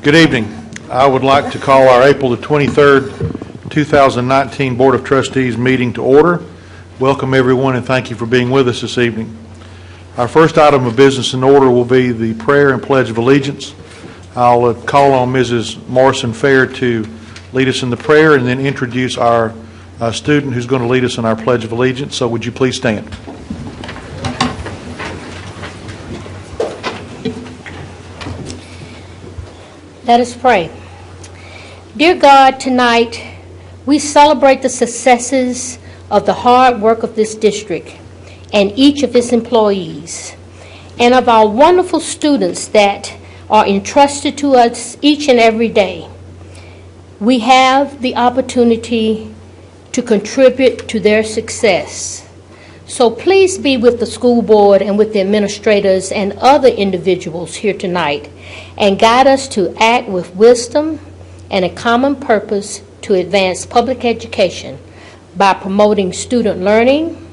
Good evening. I would like to call our April the 23rd, 2019 Board of Trustees meeting to order. Welcome everyone and thank you for being with us this evening. Our first item of business in order will be the prayer and pledge of allegiance. I'll call on Mrs. Morrison Fair to lead us in the prayer and then introduce our student who's going to lead us in our pledge of allegiance. So would you please stand? Let us pray. Dear God, tonight we celebrate the successes of the hard work of this district and each of its employees, and of our wonderful students that are entrusted to us each and every day. We have the opportunity to contribute to their success. So please be with the school board and with the administrators and other individuals here tonight and guide us to act with wisdom and a common purpose to advance public education by promoting student learning,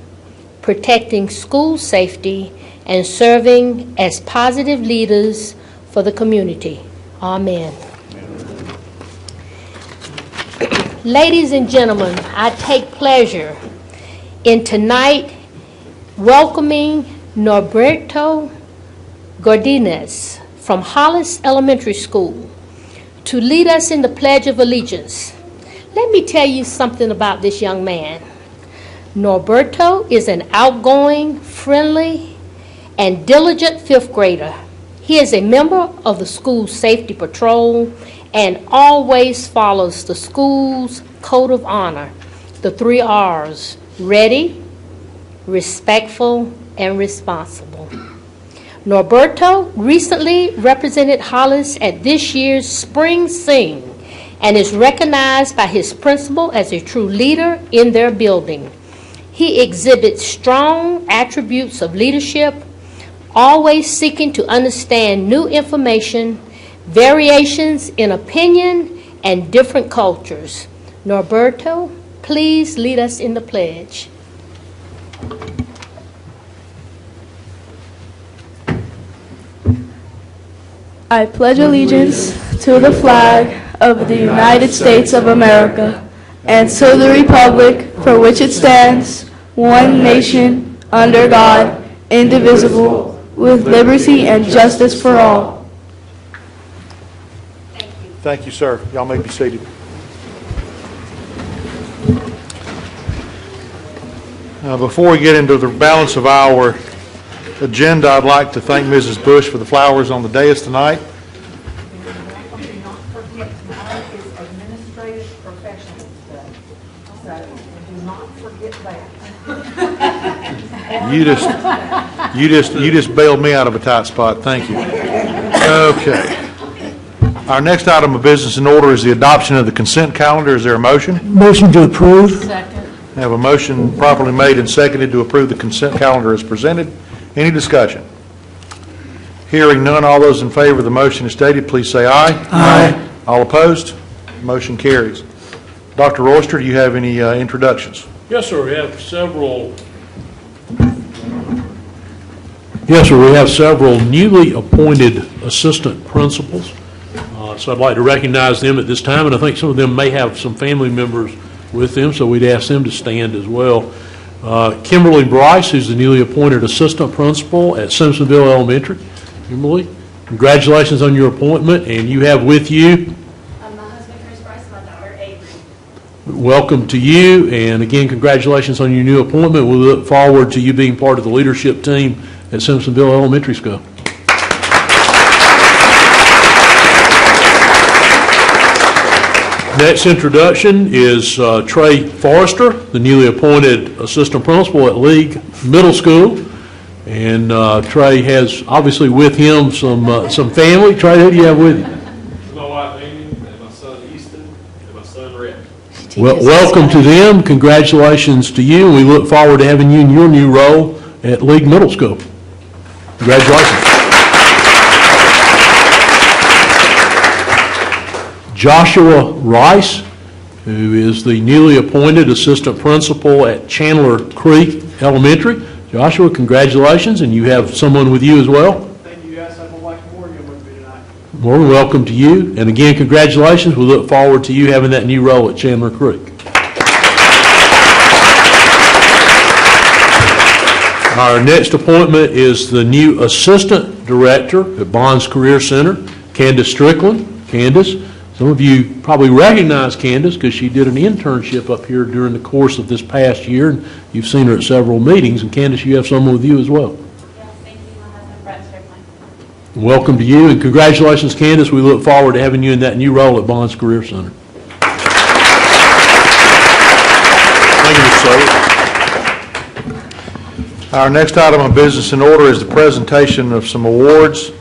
protecting school safety, and serving as positive leaders for the community. Amen. Ladies and gentlemen, I take pleasure in tonight welcoming Norberto Godinez from Hollis Elementary School to lead us in the Pledge of Allegiance. Let me tell you something about this young man. Norberto is an outgoing, friendly, and diligent fifth grader. He is a member of the school safety patrol and always follows the school's code of honor, the 3 R's: ready, respectful, and responsible. Norberto recently represented Hollis at this year's Spring Sing and is recognized by his principal as a true leader in their building. He exhibits strong attributes of leadership, always seeking to understand new information, variations in opinion, and different cultures. Norberto, please lead us in the pledge. I pledge allegiance to the flag of the United States of America and to the republic for which it stands, one nation, under God, indivisible, with liberty and justice for all. Thank you, sir. Y'all may be seated. Before we get into the balance of our agenda, I'd like to thank Mrs. Bush for the flowers on the dais tonight. Do not forget, tonight is Administrative Professionals Day, so do not forget that. You just bailed me out of a tight spot. Thank you. Okay. Our next item of business in order is the adoption of the consent calendar. Is there a motion? Motion to approve. Second. I have a motion properly made and seconded to approve the consent calendar as presented. Any discussion? Hearing none, all those in favor of the motion as stated, please say aye. Aye. All opposed? Motion carries. Dr. Royster, do you have any introductions? Yes, sir. We have several. Yes, sir. We have several newly appointed assistant principals. So I'd like to recognize them at this time, and I think some of them may have some family members with them, so we'd ask them to stand as well. Kimberly Bryce, who's the newly appointed assistant principal at Simpsonville Elementary. Kimberly, congratulations on your appointment, and you have with you my husband Chris Bryce and my daughter Avery. Welcome to you, and again, congratulations on your new appointment. We look forward to you being part of the leadership team at Simpsonville Elementary School. Next introduction is Trey Forrester, the newly appointed assistant principal at League Middle School. And Trey has obviously with him some family. Trey, who do you have with you? My wife Amy and my son Easton and my son Rhett. Well, welcome to them. Congratulations to you. We look forward to having you in your new role at League Middle School. Congratulations. Joshua Rice, who is the newly appointed assistant principal at Chandler Creek Elementary. Joshua, congratulations, and you have someone with you as well. Thank you guys. I have my wife Morgan with me tonight. Well, welcome to you. And again, congratulations. We look forward to you having that new role at Chandler Creek. Our next appointment is the new Assistant Director at Bonds Career Center, Candice Strickland. Candice, some of you probably recognize Candice because she did an internship up here during the course of this past year, and you've seen her at several meetings. And Candice, you have someone with you as well. Yes, thank you, my husband, Strickland. Welcome to you, and congratulations, Candice. We look forward to having you in that new role at Bonds Career Center. Thank you, Mr. Sowers. Our next item of business in order is the presentation of some awards.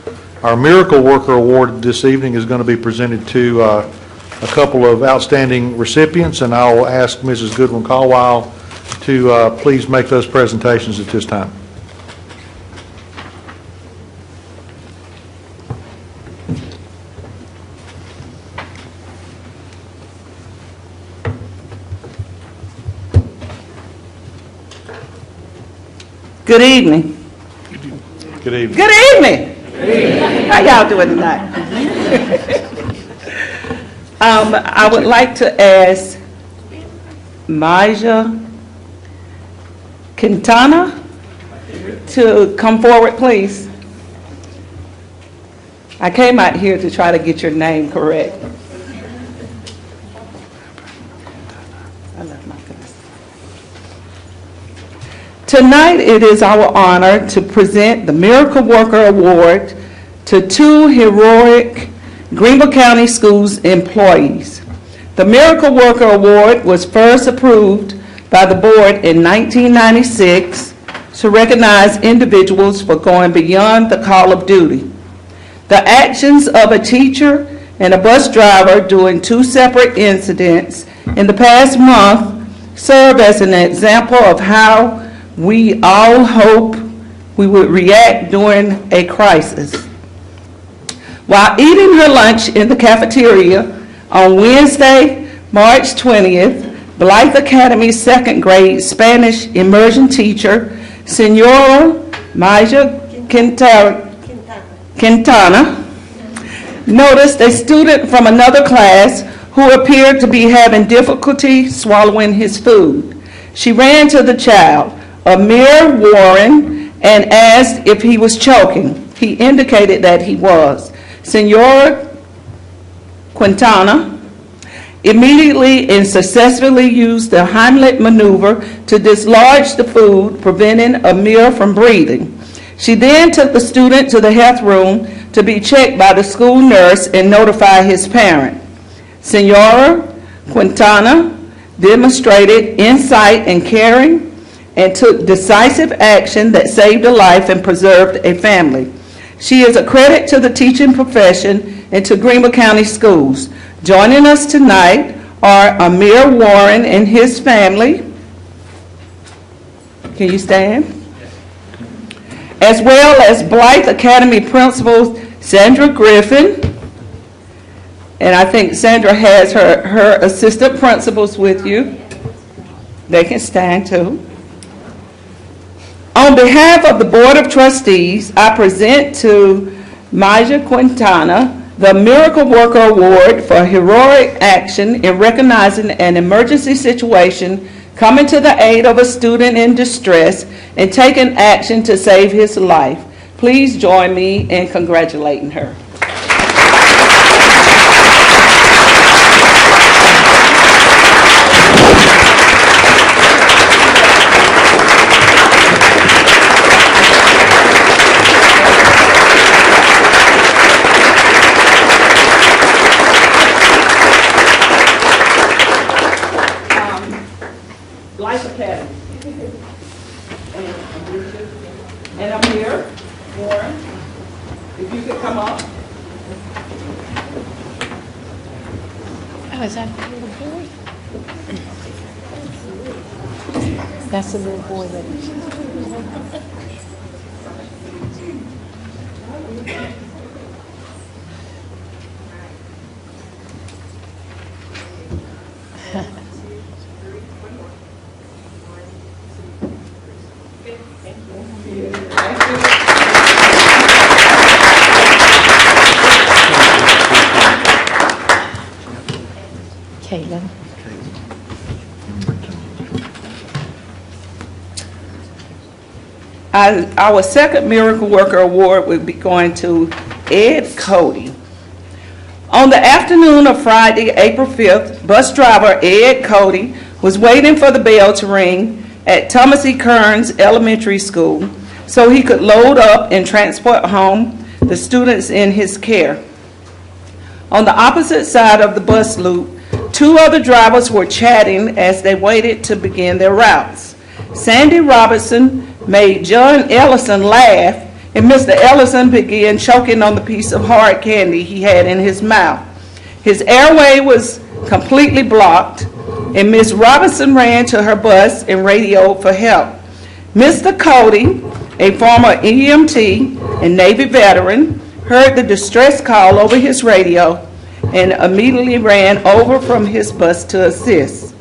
Our Miracle Worker Award this evening is going to be presented to a couple of outstanding recipients, and I'll ask Mrs. Goodwin-Caldwell to please make those presentations at this time. Good evening. Good evening. Good evening. How y'all doing tonight? I would like to ask Maja Quintana to come forward, please. I came out here to try to get your name correct. I love my goodness. Tonight, it is our honor to present the Miracle Worker Award to two heroic Greenville County Schools employees. The Miracle Worker Award was first approved by the board in 1996 to recognize individuals for going beyond the call of duty. The actions of a teacher and a bus driver during two separate incidents in the past month serve as an example of how we all hope we would react during a crisis. While eating her lunch in the cafeteria on Wednesday, March 20th, Blythe Academy's second grade Spanish immersion teacher, Senora Maja Quintana, noticed a student from another class who appeared to be having difficulty swallowing his food. She ran to the child, Amir Warren, and asked if he was choking. He indicated that he was. Senora Quintana immediately and successfully used the Heimlich maneuver to dislodge the food, preventing Amir from breathing. She then took the student to the health room to be checked by the school nurse and notify his parent. Senora Quintana demonstrated insight and caring and took decisive action that saved a life and preserved a family. She is a credit to the teaching profession and to Greenville County Schools. Joining us tonight are Amir Warren and his family. Can you stand? As well as Blythe Academy Principal Sandra Griffin. And I think Sandra has her assistant principals with you. They can stand too. On behalf of the Board of Trustees, I present to Maja Quintana the Miracle Worker Award for heroic action in recognizing an emergency situation, coming to the aid of a student in distress, and taking action to save his life. Please join me in congratulating her. And I'm here, Warren, if you could come up. Oh, is that the little boy? That's the little boy that Caitlin. Our second Miracle Worker Award will be going to Ed Cody. On the afternoon of Friday, April 5th, bus driver Ed Cody was waiting for the bell to ring at Thomas E. Kearns Elementary School so he could load up and transport home the students in his care. On the opposite side of the bus loop, two other drivers were chatting as they waited to begin their routes. Sandy Robertson made John Ellison laugh, and Mr. Ellison began choking on the piece of hard candy he had in his mouth. His airway was completely blocked, and Miss Robinson ran to her bus and radioed for help. Mr. Cody, a former EMT and Navy veteran, heard the distress call over his radio and immediately ran over from his bus to assist.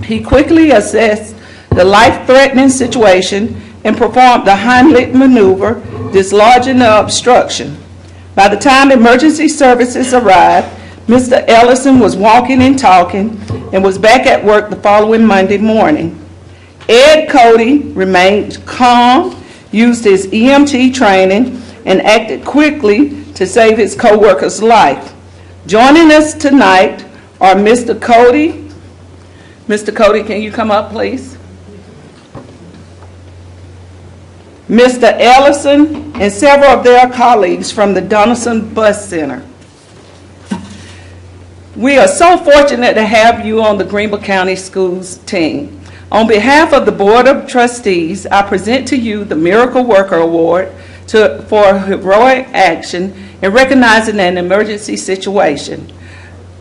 He quickly assessed the life-threatening situation and performed the Heimlich maneuver, dislodging the obstruction. By the time emergency services arrived, Mr. Ellison was walking and talking and was back at work the following Monday morning. Ed Cody remained calm, used his EMT training, and acted quickly to save his co-worker's life. Joining us tonight are Mr. Cody. Mr. Cody, can you come up, please? Mr. Ellison and several of their colleagues from the Donaldson Bus Center. We are so fortunate to have you on the Greenville County Schools team. On behalf of the Board of Trustees, I present to you the Miracle Worker Award for heroic action in recognizing an emergency situation,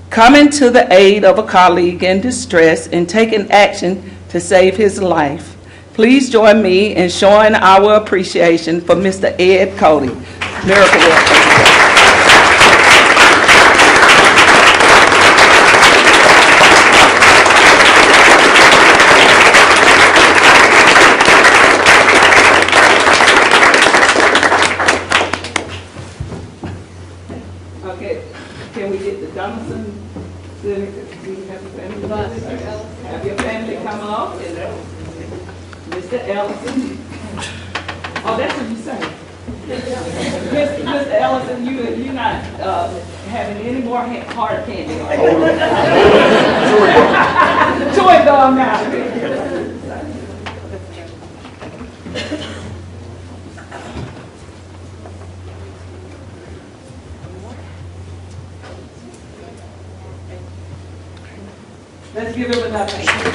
coming to the aid of a colleague in distress, and taking action to save his life. Please join me in showing our appreciation for Mr. Ed Cody, Miracle Worker. Okay, can we get the Donaldson? Do you have a family? Have your family come up? Mr. Ellison. Oh, that's what you say. Mr. Ellison, you're not having any more hard candy. Toy gum now. Let's give him another hand.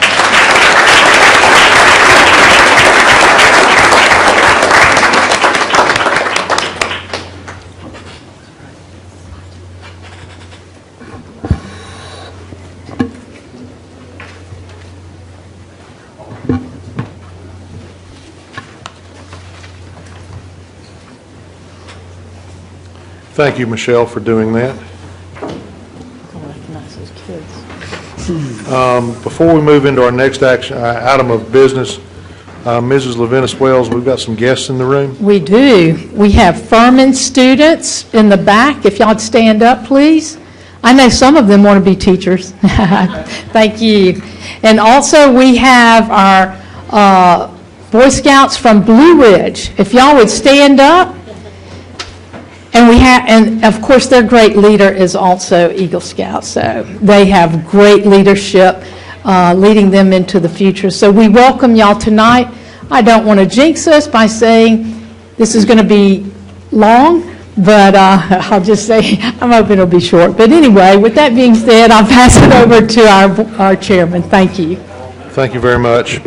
Thank you, Michelle, for doing that. Before we move into our next action item of business, Mrs. Levinas Wells, we've got some guests in the room. We do. We have Furman students in the back. If y'all would stand up, please. I know some of them want to be teachers. Thank you. And also we have our Boy Scouts from Blue Ridge. If y'all would stand up. And of course, their great leader is also Eagle Scout, so they have great leadership leading them into the future. So we welcome y'all tonight. I don't want to jinx us by saying this is going to be long, but I'll just say I'm hoping it'll be short. But anyway, with that being said, I'll pass it over to our chairman. Thank you. Thank you very much.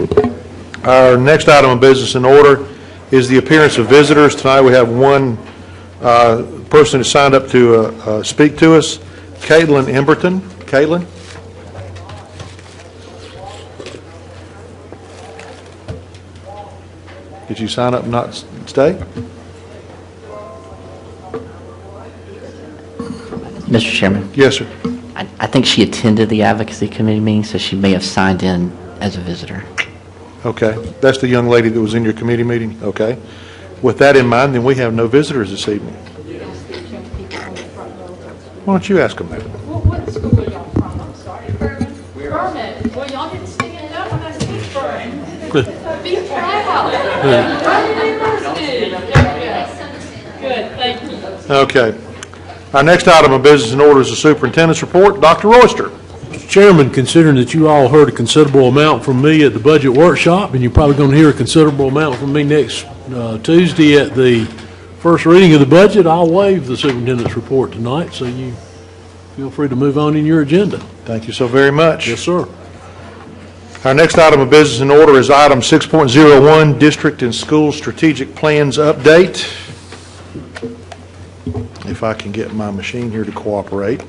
Our next item of business in order is the appearance of visitors. Tonight we have one person who signed up to speak to us, Caitlin Emberton. Caitlin? Did you sign up and not stay? Mr. Chairman, Yes, sir. I think she attended the advocacy committee meeting, so she may have signed in as a visitor. Okay. That's the young lady that was in your committee meeting? Okay. With that in mind, then we have no visitors this evening. Why don't you ask them that? What school are y'all from? I'm sorry. Okay. Our next item of business in order is the superintendent's report. Dr. Royster. Mr. Chairman, considering that you all heard a considerable amount from me at the budget workshop, and you're probably going to hear a considerable amount from me next Tuesday at the first reading of the budget, I'll waive the superintendent's report tonight, so you feel free to move on in your agenda. Thank you so very much. Yes, sir. Our next item of business in order is item 6.01, District and School Strategic Plans Update. If I can get my machine here to cooperate.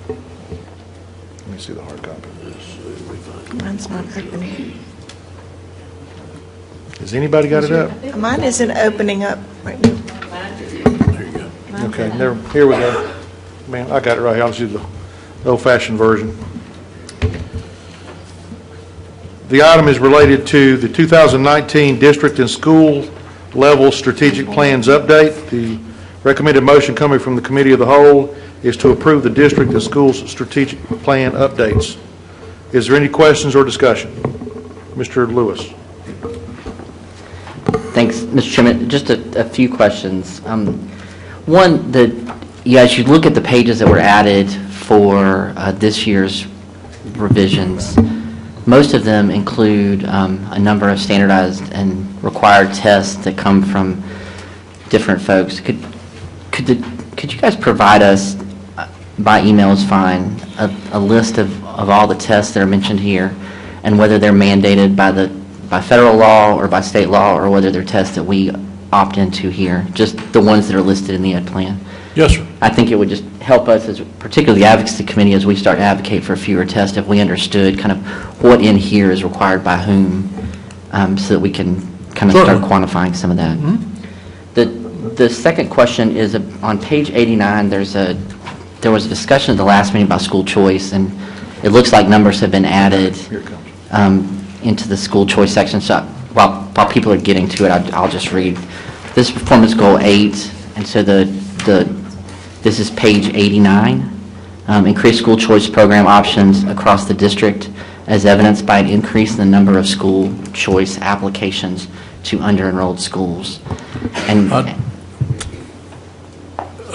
Let me see the hard copy. Mine's not opening. Has anybody got it up? Mine isn't opening up right now. There you go. Okay, here we go. Man, I got it right here. I'll just do the old-fashioned version. The item is related to the 2019 District and School Level Strategic Plans Update. The recommended motion coming from the Committee of the Whole is to approve the District and Schools Strategic Plan Updates. Is there any questions or discussion? Mr. Lewis. Thanks, Mr. Chairman. Just a few questions. One, as you look at the pages that were added for this year's revisions, most of them include a number of standardized and required tests that come from different folks. Could you guys provide us, by email is fine, a list of all the tests that are mentioned here, and whether they're mandated by federal law or by state law, or whether they're tests that we opt into here, just the ones that are listed in the ed plan? Yes, sir. I think it would just help us, as particularly the advocacy committee, as we start to advocate for fewer tests, if we understood kind of what in here is required by whom, so that we can kind of start quantifying some of that. Mm-hmm. The second question is on page 89. There was a discussion at the last meeting about school choice, and it looks like numbers have been added into the school choice section. So while people are getting to it, I'll just read. This performance goal 8, and so this is page 89. Increase school choice program options across the district as evidenced by an increase in the number of school choice applications to under-enrolled schools. And I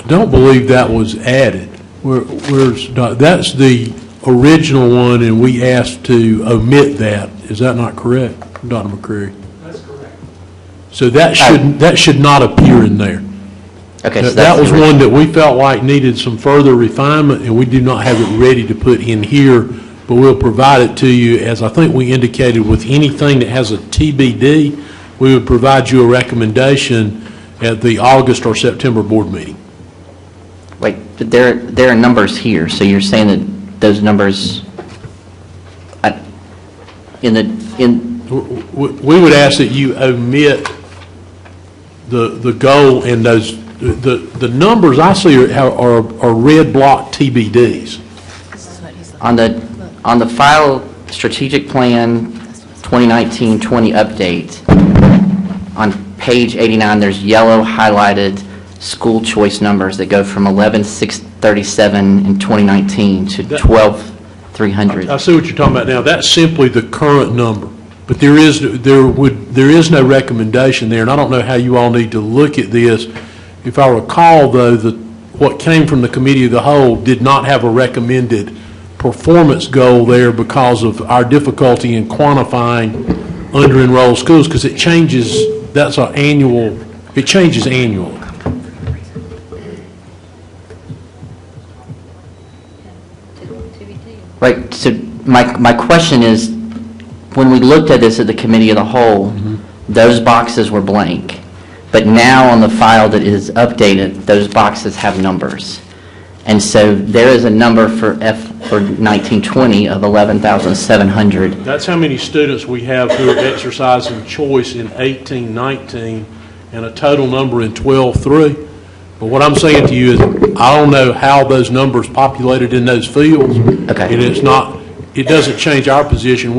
don't believe that was added. That's the original one, and we asked to omit that. Is that not correct, Dr. McCreary? That's correct. So that should not appear in there. Okay, so that was one that we felt like needed some further refinement, and we do not have it ready to put in here, but we'll provide it to you. As I think we indicated, with anything that has a TBD, we would provide you a recommendation at the August or September board meeting. Wait, but there are numbers here, so you're saying that those numbers we would ask that you omit the goal and those. The numbers I see are red block TBDs. On the file strategic plan 2019-20 update, on page 89, there's yellow highlighted school choice numbers that go from 11,637 in 2019 to 12,300. I see what you're talking about now. That's simply the current number, but there is no recommendation there, and I don't know how you all need to look at this. If I recall, though, what came from the Committee of the Whole did not have a recommended performance goal there because of our difficulty in quantifying under-enrolled schools, because it changes. That's our annual. It changes annually. Right. So my question is, when we looked at this at the Committee of the Whole, those boxes were blank. But now on the file that is updated, those boxes have numbers. And so there is a number for 1920 of 11,700. That's how many students we have who are exercising choice in 18-19 and a total number in 12-3. But what I'm saying to you is I don't know how those numbers populated in those fields. Okay. And it doesn't change our position.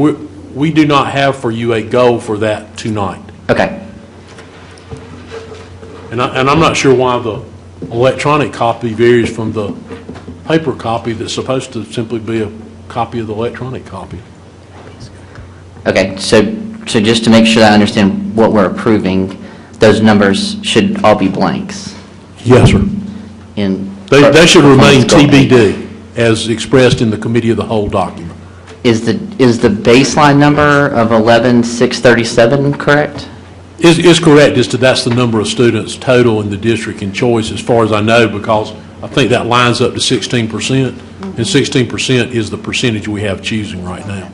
We do not have for you a goal for that tonight. Okay. And I'm not sure why the electronic copy varies from the paper copy that's supposed to simply be a copy of the electronic copy. Okay, so just to make sure that I understand what we're approving, those numbers should all be blanks. Yes, sir. They should remain performance goal A. TBD, as expressed in the committee of the whole document. Is the baseline number of 11,637 correct? Is correct as to that's the number of students total in the district in choice, as far as I know, because I think that lines up to 16%, and 16% is the percentage we have choosing right now.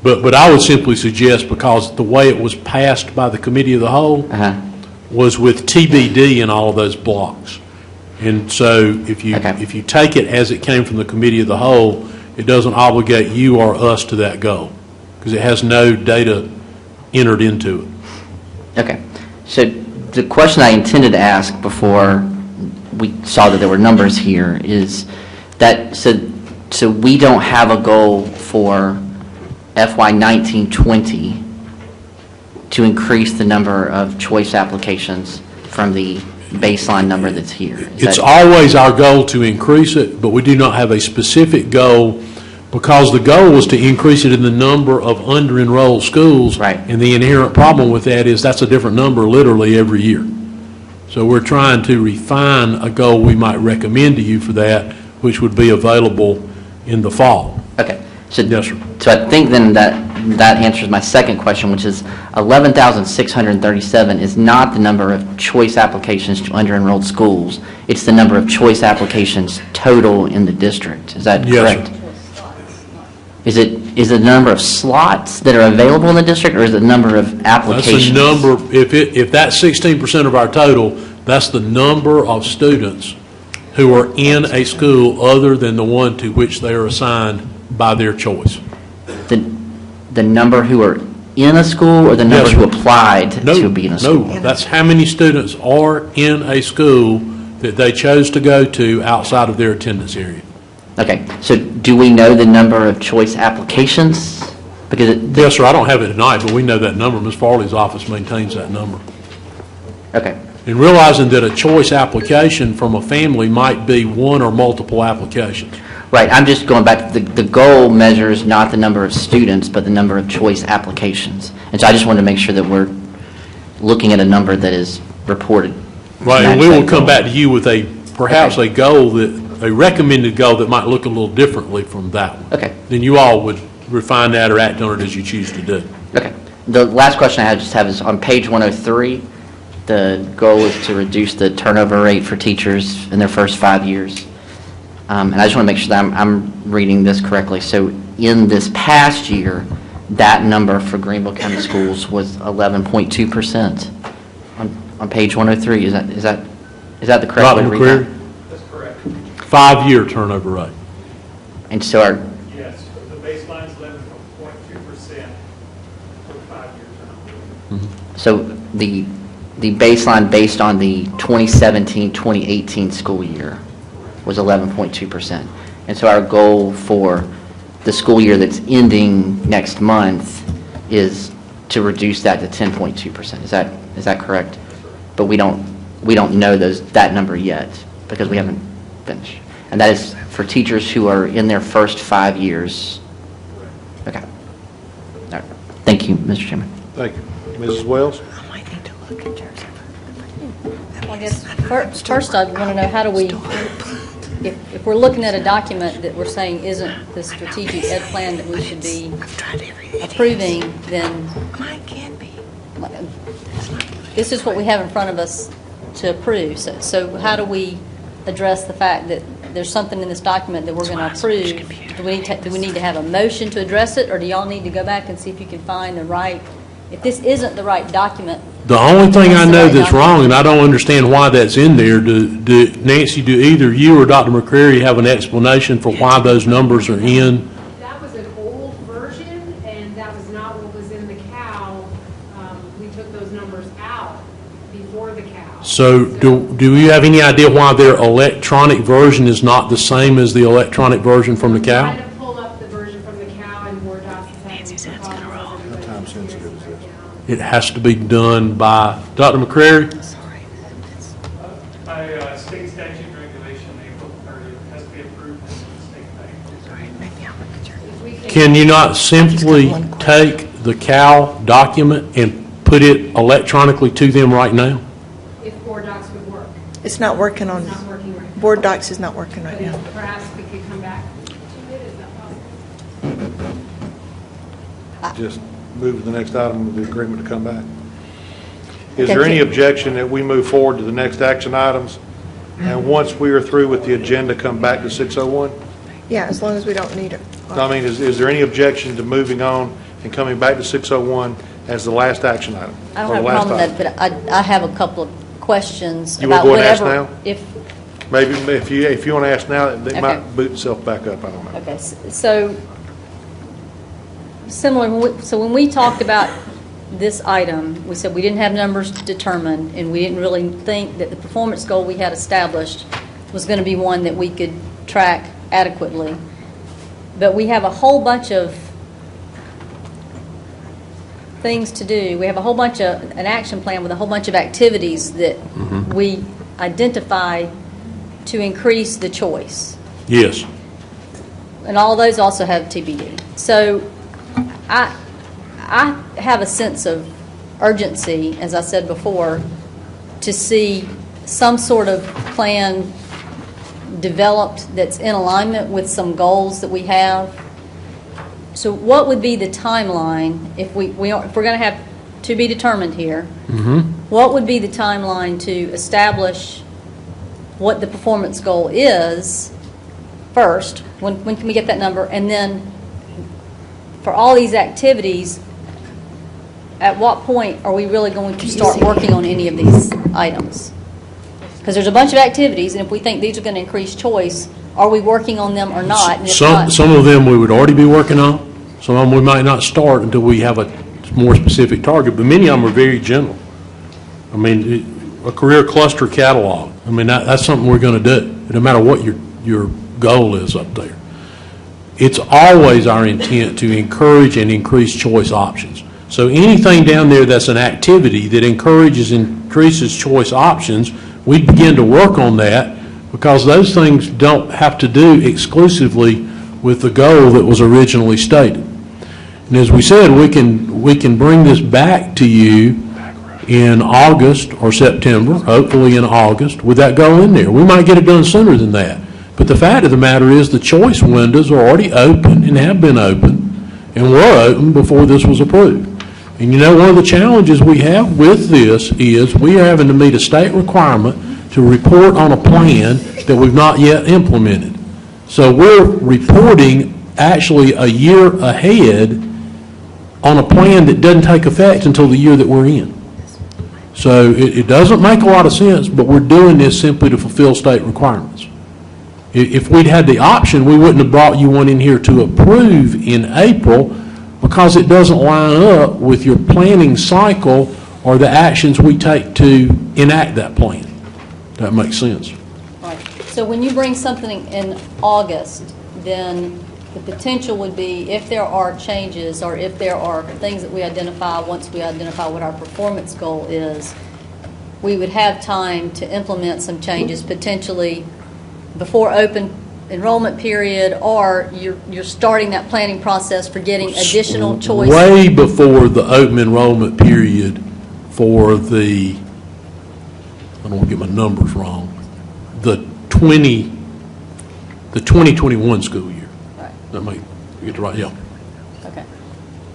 But I would simply suggest, because the way it was passed by the committee of the whole was with TBD in all of those blocks. And so if you take it as it came from the committee of the whole, it doesn't obligate you or us to that goal, because it has no data entered into it. Okay. So the question I intended to ask before we saw that there were numbers here is that, so we don't have a goal for FY 19-20 to increase the number of choice applications from the baseline number that's here. It's always our goal to increase it, but we do not have a specific goal, because the goal was to increase it in the number of under-enrolled schools. Right. And the inherent problem with that is that's a different number literally every year. So we're trying to refine a goal we might recommend to you for that, which would be available in the fall. Okay. So, yes, sir. So I think then that answers my second question, which is 11,637 is not the number of choice applications to under-enrolled schools. It's the number of choice applications total in the district. Is that correct? Sir. Is it the number of slots that are available in the district, or is it the number of applications? That's the number. If that's 16% of our total, that's the number of students who are in a school other than the one to which they are assigned by their choice. The number who are in a school, or the number who applied to be in a school? No, that's how many students are in a school that they chose to go to outside of their attendance area. Okay, so do we know the number of choice applications? Because yes, sir, I don't have it tonight, but we know that number. Ms. Farley's office maintains that number. Okay. And realizing that a choice application from a family might be one or multiple applications. Right, I'm just going back to the goal measures not the number of students, but the number of choice applications. And so I just wanted to make sure that we're looking at a number that is reported. Right, and we will come back to you with perhaps a goal a recommended goal that might look a little differently from that one. Okay. Then you all would refine that or act on it as you choose to do. Okay. The last question I just have is on page 103, the goal is to reduce the turnover rate for teachers in their first 5 years. And I just want to make sure that I'm reading this correctly. So in this past year, that number for Greenville County Schools was 11.2% on page 103. Is that the correct way to read that? That's correct. 5-year turnover rate. And so our Yes, the baseline is 11.2% for 5 years. So the baseline based on the 2017-2018 school year was 11.2%. And so our goal for the school year that's ending next month is to reduce that to 10.2%. Is that correct? But we don't know that number yet because we haven't finished. And that is for teachers who are in their first 5 years. Okay. All right. Thank you, Mr. Chairman. Thank you. Mrs. Wells? I might need to look at yours. Well, I guess first I want to know, how do we, if we're looking at a document that we're saying isn't the strategic ed plan that we should be approving, then Mine can be. this is what we have in front of us to approve. So how do we address the fact that there's something in this document that we're going to approve? Do we need to have a motion to address it, or do y'all need to go back and see if you can find the right, if this isn't the right document? The only thing I know that's wrong, and I don't understand why that's in there, Nancy, do either you or Dr. McCreary have an explanation for why those numbers are in? That was an old version, and that was not what was in the CAL. We took those numbers out before the CAL. So do you have any idea why their electronic version is not the same as the electronic version from the I CAL? had to pull up the version from the CAL and Word docs. Nancy said it's going to roll. How time sensitive is this? It has to be done by Dr. McCreary? By state statute regulation, April 30th, has to be Can you not simply take the CAL document and put it electronically to them right now? If board docs would work. It's not working on, It's not working right now. Board Docs is not working right But now. perhaps we could come back to it, is that possible? Just move to the next item with the agreement to come back. Is Okay, there any can- objection that we move forward to the next action items? And once we are through with the agenda, come back to 601? Yeah, as long as we don't need it. I mean, is there any objection to moving on and coming back to 601 as the last action item? I don't or have the a last problem with item? that, but I have a couple of questions You wanna about go and ask whatever. now? If, Maybe if you want to ask now, it Okay. might boot itself back up, I don't know. okay, so similar, when we talked about this item, we said we didn't have numbers determined, and we didn't really think that the performance goal we had established was going to be one that we could track adequately. But we have a whole bunch of things to do. We have a whole bunch of, an action plan with a whole bunch of activities that we identify to increase the choice. Yes. And all of those also have TBD. So I have a sense of urgency, as I said before, to see some sort of plan developed that's in alignment with some goals that we have. So what would be the timeline if we're going to have to be determined here? What would be the timeline to establish what the performance goal is first? When can we get that number? And then for all these activities, at what point are we really going to start working on any of these items? Because there's a bunch of activities, and if we think these are going to increase choice, are we working on them or not? And if not, Some of them we would already be working on. Some of them we might not start until we have a more specific target, but many of them are very general. I mean, a career cluster catalog, I mean, that's something we're going to do, no matter what your goal is up there. It's always our intent to encourage and increase choice options. So anything down there that's an activity that encourages and increases choice options, we begin to work on that, because those things don't have to do exclusively with the goal that was originally stated. And as we said, we can bring this back to you in August or September, hopefully in August, with that goal in there. We might get it done sooner than that. But the fact of the matter is the choice windows are already open and have been open and were open before this was approved. And you know, one of the challenges we have with this is we are having to meet a state requirement to report on a plan that we've not yet implemented. So we're reporting actually a year ahead on a plan that doesn't take effect until the year that we're in. So it doesn't make a lot of sense, but we're doing this simply to fulfill state requirements. If we'd had the option, we wouldn't have brought you one in here to approve in April, because it doesn't line up with your planning cycle or the actions we take to enact that plan. That makes sense. right. So when you bring something in August, then the potential would be, if there are changes or if there are things that we identify, once we identify what our performance goal is, we would have time to implement some changes potentially before open enrollment period, or you're starting that planning process for getting additional choice. Way before the open enrollment period for the, I don't want to get my numbers wrong, the 2021 school year. Right. That might get the right, yeah. Okay.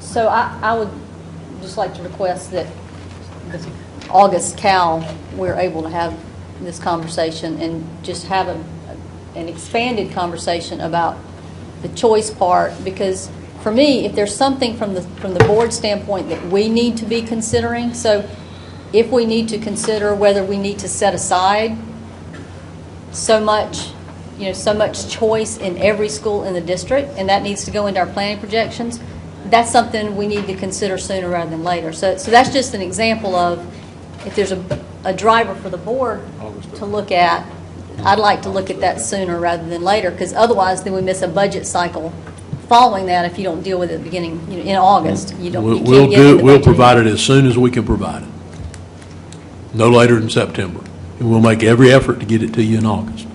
So I would just like to request that the August Cal, we're able to have this conversation and just have an expanded conversation about the choice part, because for me, if there's something from the board standpoint that we need to be considering, so if we need to consider whether we need to set aside so much choice in every school in the district, and that needs to go into our planning projections, that's something we need to consider sooner rather than later. So that's just an example of, if there's a driver for the board to look at, I'd like to look at that sooner rather than later, because otherwise then we miss a budget cycle following that if you don't deal with it beginning, in August. You can't get it in the We'll budget. provide it as soon as we can provide it. No later than September. And we'll make every effort to get it to you in August.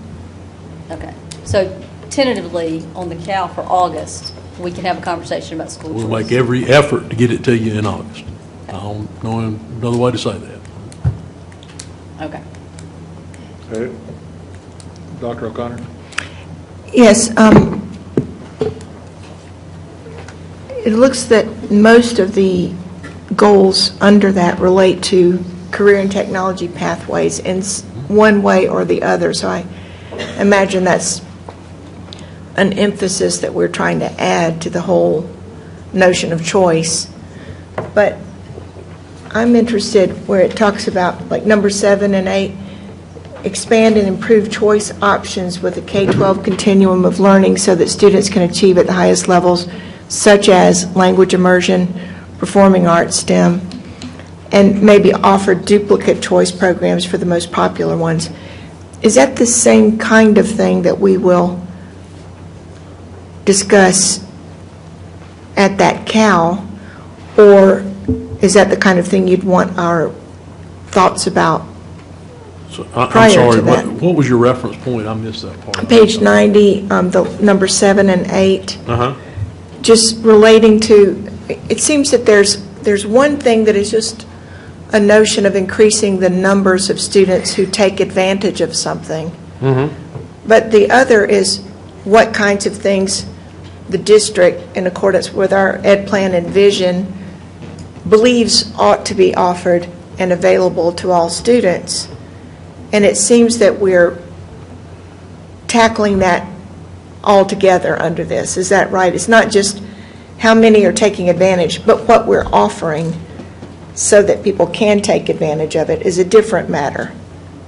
Okay. So tentatively on the Cal for August, we can have a conversation about school We'll choice. make every effort to get it to you in August. I don't know another way to say that. Okay. Okay. Dr. O'Connor? Yes, it looks that most of the goals under that relate to career and technology pathways in one way or the other. So I imagine that's an emphasis that we're trying to add to the whole notion of choice. But I'm interested where it talks about, like, number 7 and 8, expand and improve choice options with a K-12 continuum of learning so that students can achieve at the highest levels, such as language immersion, performing arts, STEM, and maybe offer duplicate choice programs for the most popular ones. Is that the same kind of thing that we will discuss at that CAL, or is that the kind of thing you'd want our thoughts about? So, I'm Prior sorry, to that. what was your reference point? I missed that part. Page 90, the number 7 and 8, Uh-huh. just relating to, it seems that there's one thing that is just a notion of increasing the numbers of students who take advantage of something. But the other is what kinds of things the district, in accordance with our ed plan and vision, believes ought to be offered and available to all students. And it seems that we're tackling that all together under this. Is that right? It's not just how many are taking advantage, but what we're offering so that people can take advantage of it is a different matter.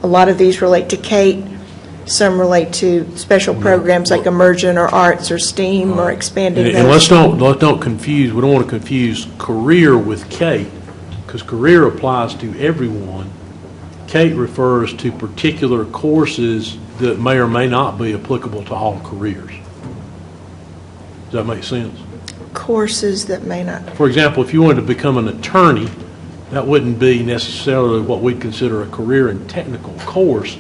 A lot of these relate to Kate. Some relate to special programs like immersion or arts or STEAM or expanding And those. let's don't confuse, we don't want to confuse career with Kate, because career applies to everyone. Kate refers to particular courses that may or may not be applicable to all careers. Does that make sense? Courses that may not. For example, if you wanted to become an attorney, that wouldn't be necessarily what we'd consider a career and technical course.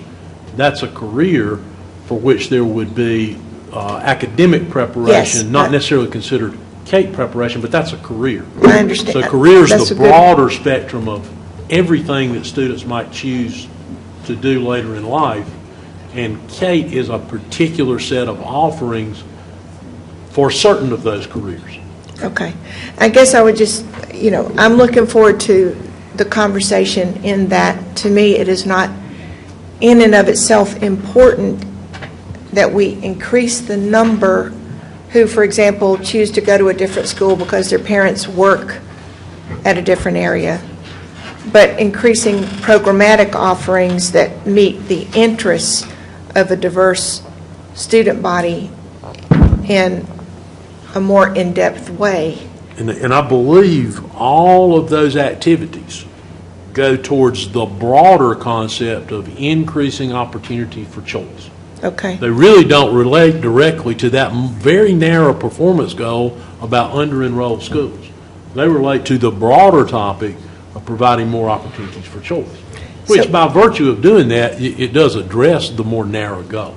That's a career for which there would be academic preparation, Yes, not necessarily considered Kate preparation, but that's a career. I understand. So career That's is the a good- broader spectrum of everything that students might choose to do later in life, and Kate is a particular set of offerings for certain of those careers. Okay. I guess I would just, I'm looking forward to the conversation in that, to me, it is not in and of itself important that we increase the number who, for example, choose to go to a different school because their parents work at a different area, but increasing programmatic offerings that meet the interests of a diverse student body in a more in-depth way. And I believe all of those activities go towards the broader concept of increasing opportunity for choice. Okay. They really don't relate directly to that very narrow performance goal about under-enrolled schools. They relate to the broader topic of providing more opportunities for choice, which So- by virtue of doing that, it does address the more narrow goal.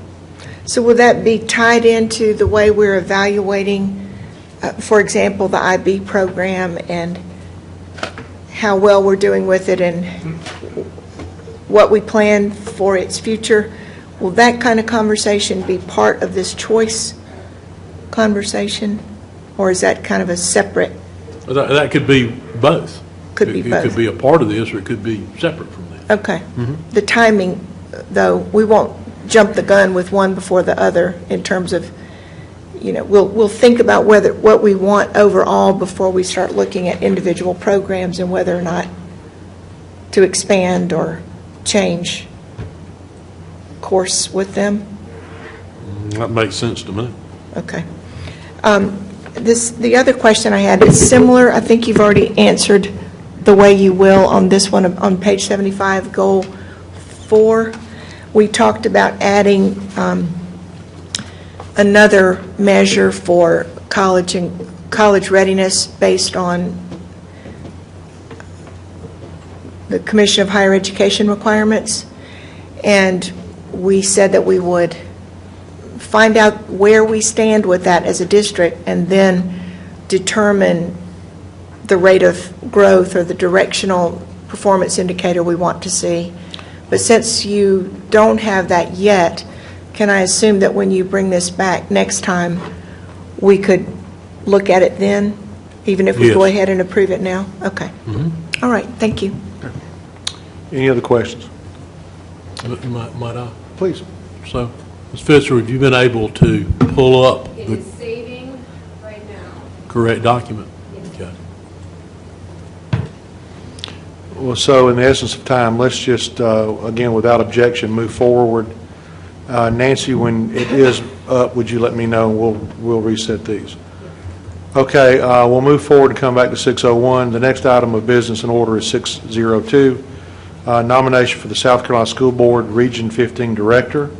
So will that be tied into the way we're evaluating, for example, the IB program and how well we're doing with it and what we plan for its future? Will that kind of conversation be part of this choice conversation, or is that kind of a separate? That could be both. Could be It both. could be a part of this, or it could be separate from that. Okay. The timing, though, we won't jump the gun with one before the other in terms of, we'll think about what we want overall before we start looking at individual programs and whether or not to expand or change course with them. That makes sense to me. Okay. The other question I had is similar. I think you've already answered the way you will on this one on page 75, goal 4. We talked about adding another measure for college readiness based on the Commission of Higher Education requirements, and we said that we would find out where we stand with that as a district, and then determine the rate of growth or the directional performance indicator we want to see. But since you don't have that yet, can I assume that when you bring this back next time, we could look at it then, even if we go ahead and approve it now? Okay. All right, thank you. Any other questions? Might I? Please. So, Ms. Fisher, have you been able to pull up It the is saving right now. correct document? Okay. Well, so in the essence of time, let's just, again, without objection, move forward. Nancy, when it is up, would you let me know? We'll reset these. Okay, we'll move forward and come back to 601. The next item of business in order is 602, nomination for the South Carolina School Board Region 15 Director.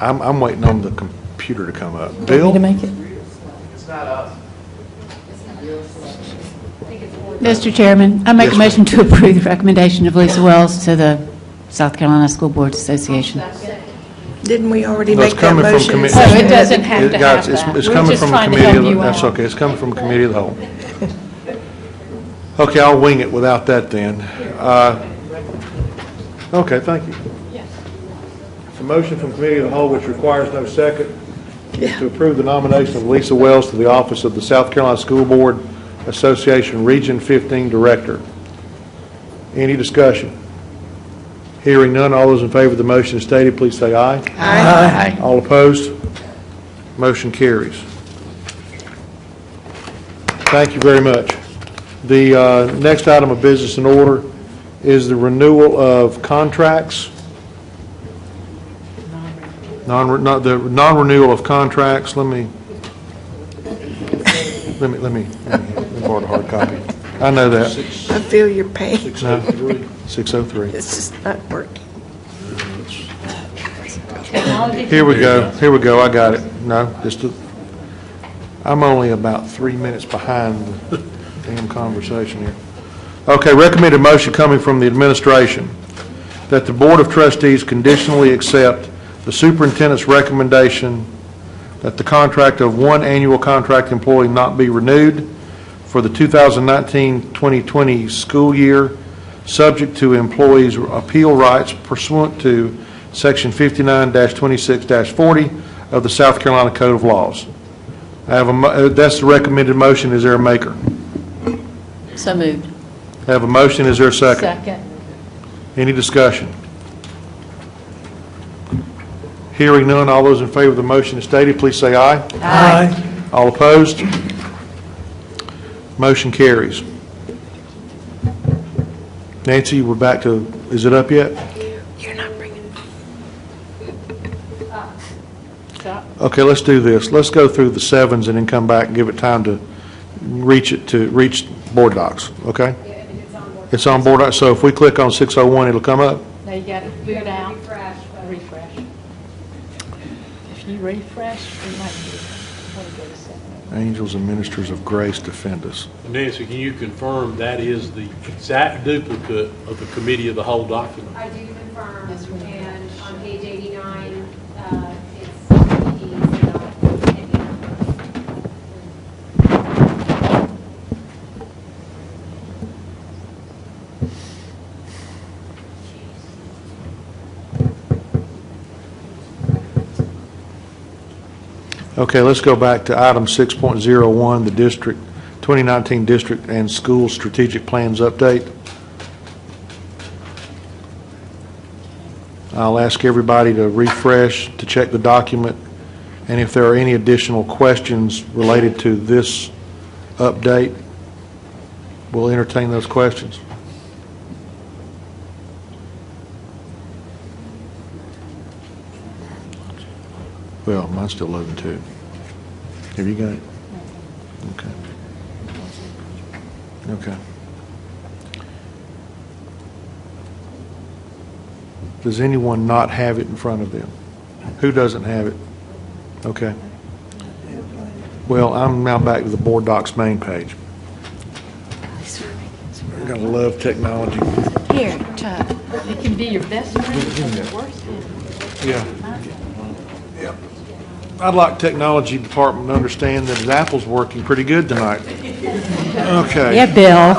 I'm waiting on the computer to come up. Bill? to make it? Mr. Chairman, I make Yes, a motion to approve the recommendation of Lisa Wells to the South Carolina School Boards Association. Didn't we already No, it's make that coming from motion? committee. Oh, it doesn't have to Guys, have that. it's We're coming just from a trying to committee. help you That's out. okay. It's coming from committee of the whole. Okay, I'll wing it without that then. Okay, thank you. The motion from committee of the whole, which requires no second, is to approve the nomination of Lisa Wells to the office of the South Carolina School Board Association Region 15 Director. Any discussion? Hearing none, all those in favor of the motion as stated, please say aye. Aye. All opposed? Motion carries. Thank you very much. The next item of business in order is the renewal of contracts. The non-renewal of contracts. Let me borrow the hard copy. I know that. I feel your pain. 603. It's just not working. Here we go. I got it. No, I'm only about 3 minutes behind the damn conversation here. Okay, recommended motion coming from the administration that the Board of Trustees conditionally accept the superintendent's recommendation that the contract of one annual contract employee not be renewed for the 2019-2020 school year, subject to employees' appeal rights pursuant to Section 59-26-40 of the South Carolina Code of Laws. That's the recommended motion. Is there a maker? So moved. I have a motion. Is there a second? Second. Any discussion? Hearing none, all those in favor of the motion as stated, please say aye. Aye. All opposed? Motion carries. Nancy, we're back to, is it up yet? You're not bringing. Okay, let's do this. Let's go through the sevens and then come back and give it time to reach board docs, okay? It's on board docs, so if we click on 601, it'll come up? Now you got to boot out. Refresh. Refresh. If you refresh, you might be able to go to 7. Angels and ministers of grace defend us. Nancy, can you confirm that is the exact duplicate of the committee of the whole document? I do confirm, Yes, we do. and on page 89, it's PDs and not any numbers. Okay, let's go back to item 6.01, the district, 2019 district and school strategic plans update. I'll ask everybody to refresh, to check the document, and if there are any additional questions related to this update, we'll entertain those questions. Well, mine's still loading too. Have you got it? Okay. Okay. Does anyone not have it in front of them? Who doesn't have it? Okay. Well, I'm now back to the board docs main page. Gotta love technology. Here, it can be your best friend or your worst enemy. Yeah. I'd like technology department to understand that his Apple's working pretty good tonight. Okay. Yeah, Bill.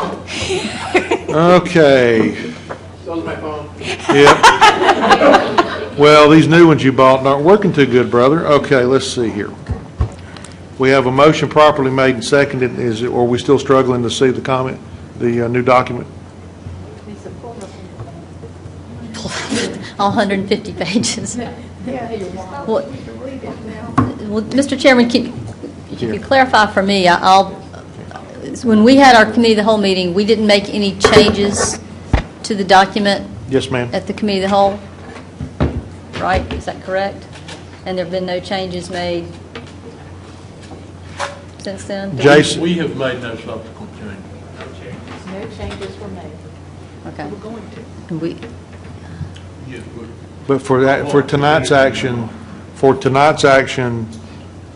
Okay. Yep. Well, these new ones you bought aren't working too good, brother. Okay, let's see here. We have a motion properly made and seconded. Or are we still struggling to see the comment, the new document? All 150 pages. Well, Mr. Chairman, if you could clarify for me, when we had our committee of the whole meeting, we didn't make any changes to the document? Yes, ma'am. At the committee of the whole? Right? Is that correct? And there have been no changes made since then? Jason? We have made no subsequent changes. No changes were made. Okay. We're going to. And we, Yes, But for tonight's action,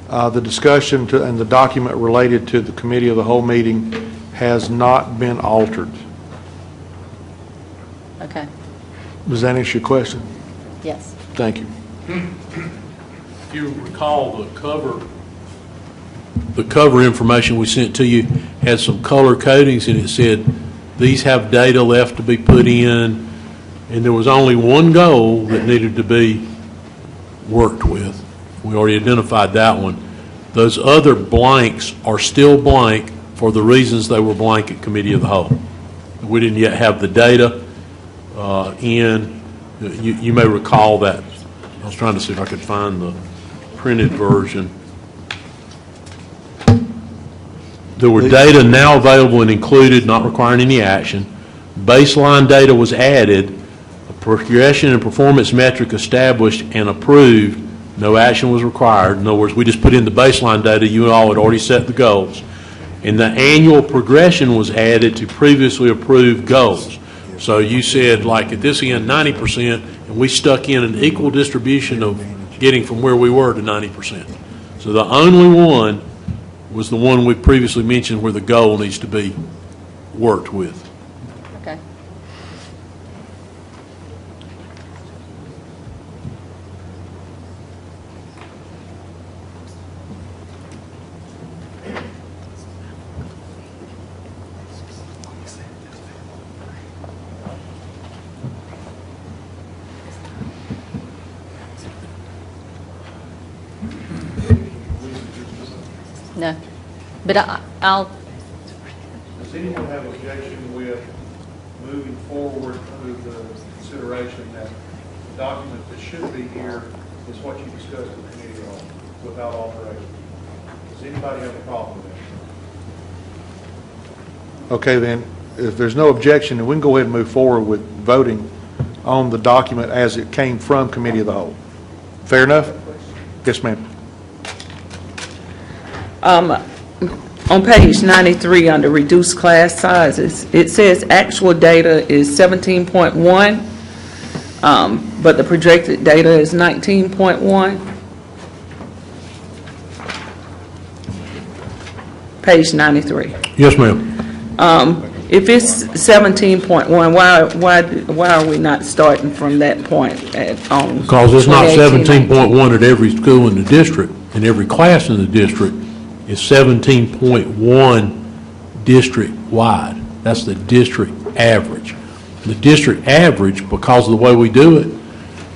the discussion and the document related to the committee of the whole meeting has not been altered. okay. Does that answer your question? Yes. Thank you. If you recall, the cover information we sent to you had some color codings, and it said these have data left to be put in, and there was only one goal that needed to be worked with. We already identified that one. Those other blanks are still blank for the reasons they were blank at Committee of the Whole. We didn't yet have the data in. You may recall that. I was trying to see if I could find the printed version. There were data now available and included, not requiring any action. Baseline data was added. A progression and performance metric established and approved. No action was required. In other words, we just put in the baseline data. You all had already set the goals. And the annual progression was added to previously approved goals. So you said, like at this end, 90%, and we stuck in an equal distribution of getting from where we were to 90%. So the only one was the one we previously mentioned where the goal needs to be worked with. Okay. No. But I'll... Does anyone have objection with moving forward with the consideration that the document that should be here is what you discussed at the committee of the whole without alteration? Does anybody have a problem with that? Okay, then, if there's no objection, then we can go ahead and move forward with voting on the document as it came from committee of the whole. Fair enough? Yes, ma'am. On page 93 under reduced class sizes, it says actual data is 17.1, but the projected data is 19.1. Page 93. Yes, ma'am. If it's 17.1, why are we not starting from that point on? Because it's not 2018, 17.1 at every school in the district, and every class in the district is 17.1 district-wide. That's the district average. The district average, because of the way we do it,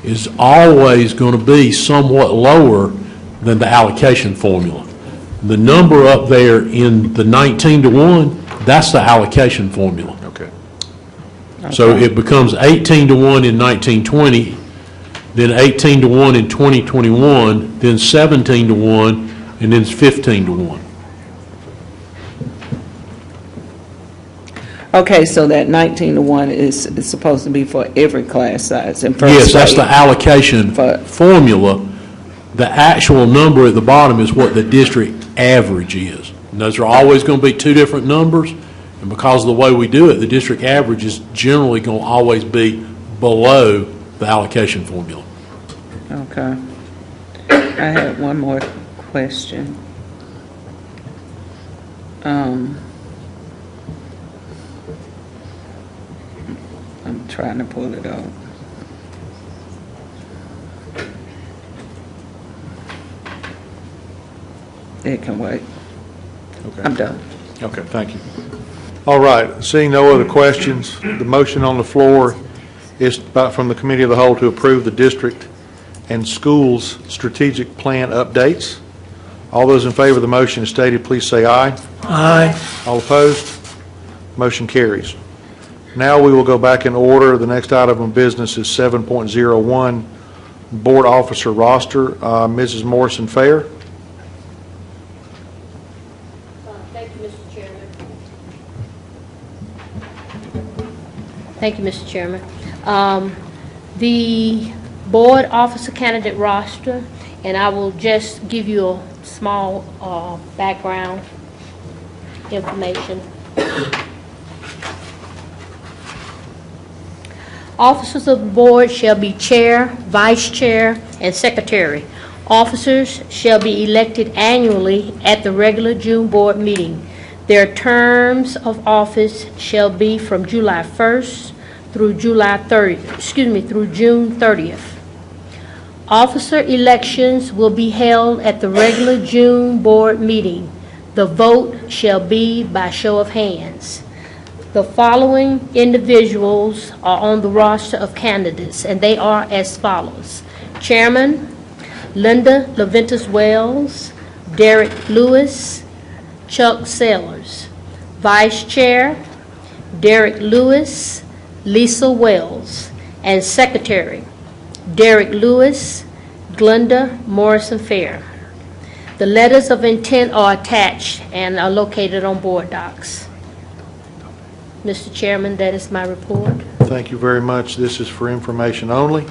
is always going to be somewhat lower than the allocation formula. The number up there in the 19-to-1, that's the allocation formula. Okay. So it becomes 18-to-1 in 1920, then 18-to-1 in 2021, then 17-to-1, and then it's 15-to-1. Okay, so that 19-to-1 is supposed to be for every class size. And Yes, that's the allocation formula. The actual number at the bottom is what the district average is. And those are always going to be two different numbers, and because of the way we do it, the district average is generally going to always be below the allocation formula. Okay. I had one more question. trying to pull it out. It can wait. Okay. I'm done. Okay, thank you. All right, seeing no other questions, the motion on the floor is from the Committee of the Whole to approve the district and schools strategic plan updates. All those in favor of the motion as stated, please say aye. Aye. All opposed? Motion carries. Now we will go back in order. The next item of business is 7.01, Board Officer Roster. Mrs. Morrison-Fair. Thank you, Mr. Chairman. Thank you, Mr. Chairman. The board officer candidate roster, and I will just give you a small background information. Officers of the board shall be chair, vice chair, and secretary. Officers shall be elected annually at the regular June board meeting. Their terms of office shall be from July 1st through June 30th. Officer elections will be held at the regular June board meeting. The vote shall be by show of hands. The following individuals are on the roster of candidates, and they are as follows. Chairman, Linda Leventis Wells, Derek Lewis, Chuck Sellers. Vice Chair, Derek Lewis, Lisa Wells. And Secretary, Derek Lewis, Glenda Morrison-Fair. The letters of intent are attached and are located on board docs. Mr. Chairman, that is my report. Thank you very much. This is for information only.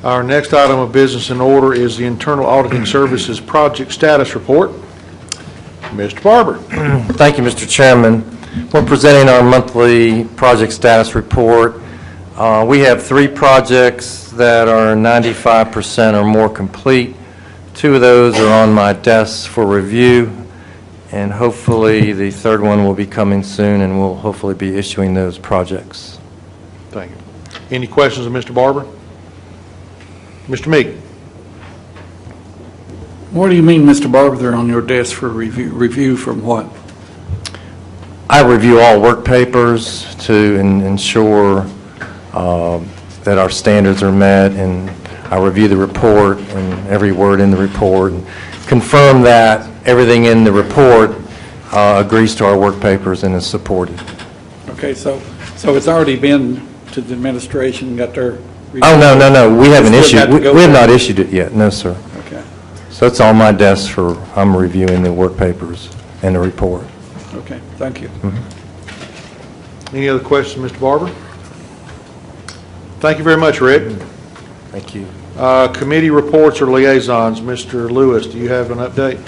Our next item of business in order is the Internal Auditing Services Project Status Report. Mr. Barber. Thank you, Mr. Chairman. We're presenting our monthly project status report. We have 3 projects that are 95% or more complete. 2 of those are on my desk for review, and hopefully the 3rd one will be coming soon, and we'll hopefully be issuing those projects. Thank you. Any questions of Mr. Barber? Mr. Meek. What do you mean, Mr. Barber, they're on your desk for review? Review from what? I review all work papers to ensure that our standards are met, and I review the report and every word in the report and confirm that everything in the report agrees to our work papers and is supported. Okay, so it's already been to the administration, got their review? Oh, no. We haven't issued. We have not issued it yet. No, sir. Okay. So it's on my desk I'm reviewing the work papers and the report. Okay, thank you. Mm-hmm. Any other questions, Mr. Barber? Thank you very much, Rick. Thank you. Committee reports or liaisons. Mr. Lewis, do you have an update?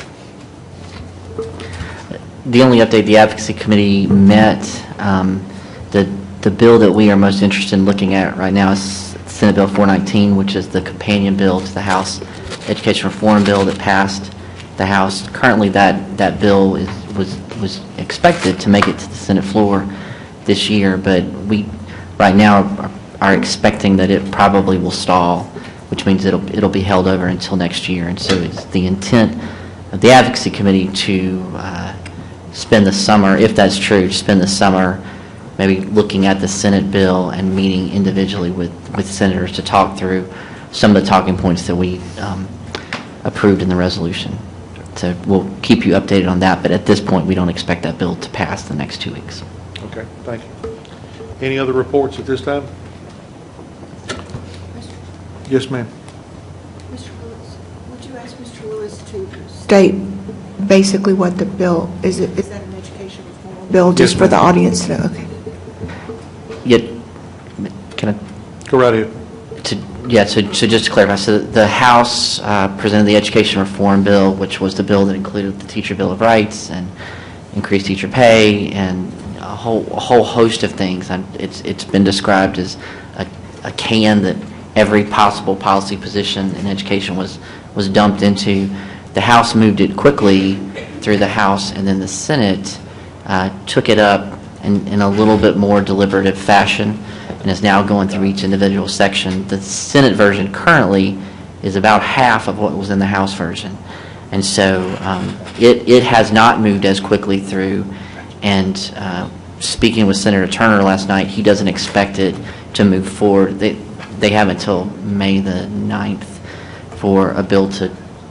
The only update, the Advocacy Committee met. The bill that we are most interested in looking at right now is Senate Bill 419, which is the companion bill to the House Education Reform Bill that passed the House. Currently, that bill was expected to make it to the Senate floor this year, but we right now are expecting that it probably will stall, which means it'll be held over until next year. And so it's the intent of the Advocacy Committee to spend the summer, if that's true, spend the summer maybe looking at the Senate bill and meeting individually with senators to talk through some of the talking points that we approved in the resolution. So we'll keep you updated on that, but at this point we don't expect that bill to pass the next 2 weeks. Okay, thank you. Any other reports at this time? Yes, ma'am. Mr. Lewis, would you ask Mr. Lewis to state basically what the bill is? Is that an education reform bill, just for the audience to know? Okay. Yeah, can I? Go right ahead. So just to clarify, so the House presented the Education Reform Bill, which was the bill that included the Teacher Bill of Rights and increased teacher pay and a whole host of things. It's been described as a can that every possible policy position in education was dumped into. The House moved it quickly through the House, and then the Senate took it up in a little bit more deliberative fashion and is now going through each individual section. The Senate version currently is about half of what was in the House version. And so it has not moved as quickly through. And speaking with Senator Turner last night, he doesn't expect it to move forward. They have until May the 9th for a bill to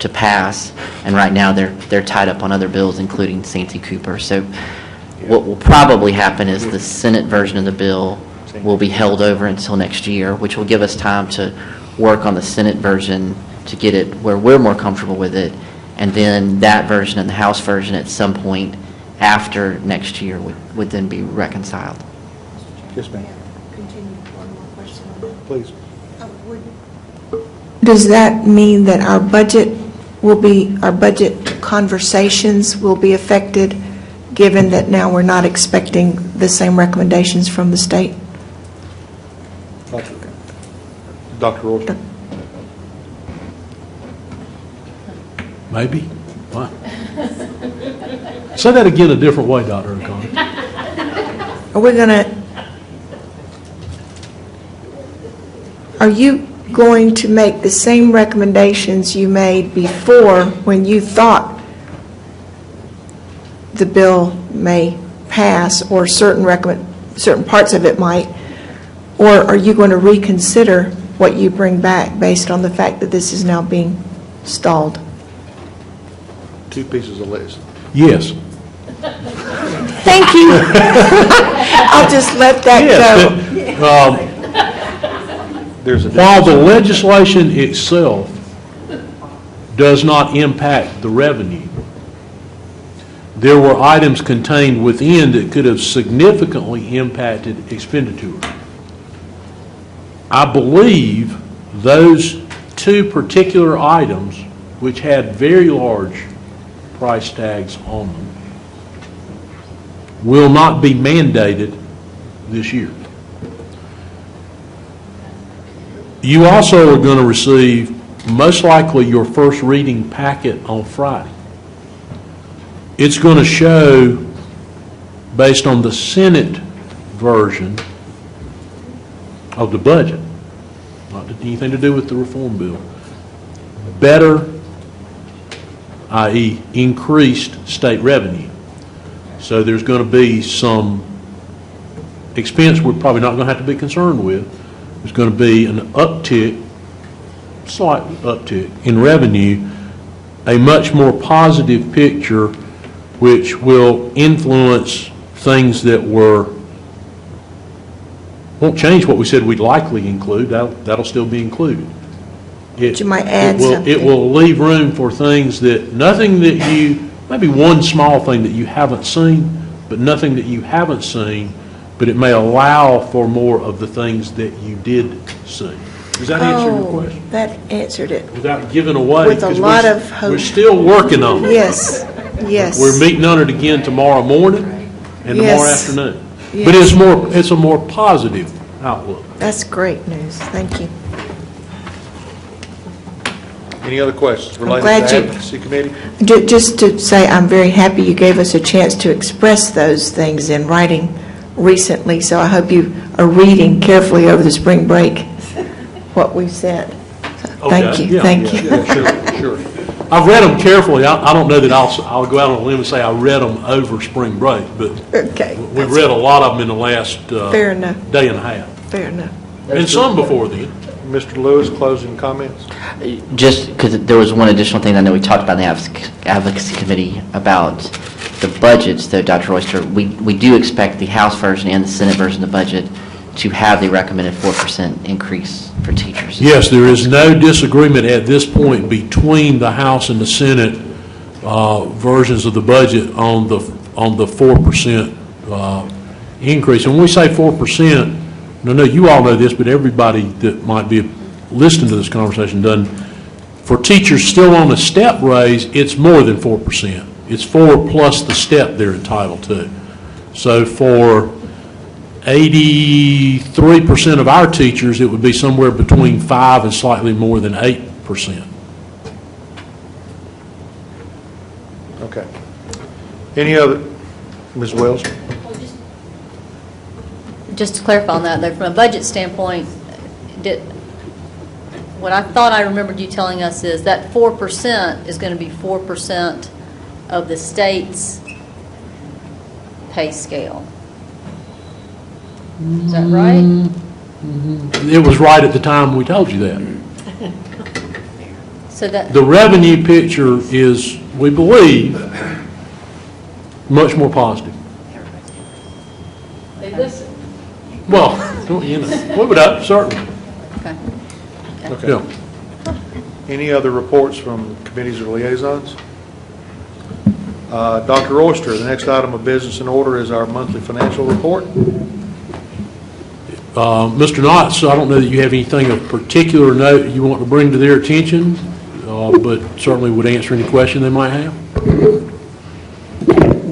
pass. And right now they're tied up on other bills, including Santee Cooper. So what will probably happen is the Senate version of the bill will be held over until next year, which will give us time to work on the Senate version to get it where we're more comfortable with it. And then that version and the House version at some point after next year would then be reconciled. Yes, ma'am. Continue one more question on that. Please. Does that mean that our budget conversations will be affected, given that now we're not expecting the same recommendations from the state? Dr. Roy? Maybe. Why? Say that again a different way, Dr. O'Connor. Are you going to make the same recommendations you made before when you thought the bill may pass, or certain parts of it might, or are you going to reconsider what you bring back based on the fact that this is now being stalled? Two pieces of list. Yes. Thank you. I'll just let that go. While the legislation itself does not impact the revenue, there were items contained within that could have significantly impacted expenditure. I believe those two particular items, which had very large price tags on them, will not be mandated this year. You also are going to receive most likely your first reading packet on Friday. It's going to show, based on the Senate version of the budget, not anything to do with the reform bill, better, i.e. increased state revenue. So there's going to be some expense we're probably not going to have to be concerned with. There's going to be an uptick, slight uptick in revenue, a much more positive picture, which will influence things that won't change what we said we'd likely include. That'll still be included. You might add something. It will leave room for things maybe one small thing that you haven't seen, but nothing that you haven't seen, but it may allow for more of the things that you did see. Does that answer your question? That answered it. Without giving away. With a lot of hope. We're still working on it. Yes, yes. We're meeting on it again tomorrow morning and tomorrow afternoon. Yes. But it's a more positive outlook. That's great news. Thank you. Any other questions related to the advocacy committee? Just to say, I'm very happy you gave us a chance to express those things in writing recently, so I hope you are reading carefully over the spring break what we've said. So thank you. Thank you. Sure. I've read them carefully. I don't know that I'll go out on a limb and say I read them over spring break, but we've read a lot of them in the last Fair enough. day and a half. Fair enough. And some before then. Mr. Lewis, closing comments? Just because there was one additional thing I know we talked about in the advocacy committee about the budgets, though, Dr. Royster, we do expect the House version and the Senate version of the budget to have the recommended 4% increase for teachers. Yes, there is no disagreement at this point between the House and the Senate versions of the budget on the 4% increase. And when we say 4%, I know you all know this, but everybody that might be listening to this conversation doesn't. For teachers still on a step raise, it's more than 4%. It's 4 plus the step they're entitled to. So for 83% of our teachers, it would be somewhere between 5 and slightly more than 8%. Okay. Any other? Ms. Wells? just to clarify on that, though, from a budget standpoint, what I thought I remembered you telling us is that 4% is going to be 4% of the state's pay scale. Is that right? It was right at the time we told you that. So that The revenue picture is, we believe, much more positive. They listen. Well, you know, we would have, certainly. okay. Okay. Yeah. Any other reports from committees or liaisons? Dr. Oyster, the next item of business in order is our monthly financial report. Mr. Knotts, I don't know that you have anything of particular note you want to bring to their attention, but certainly would answer any question they might have.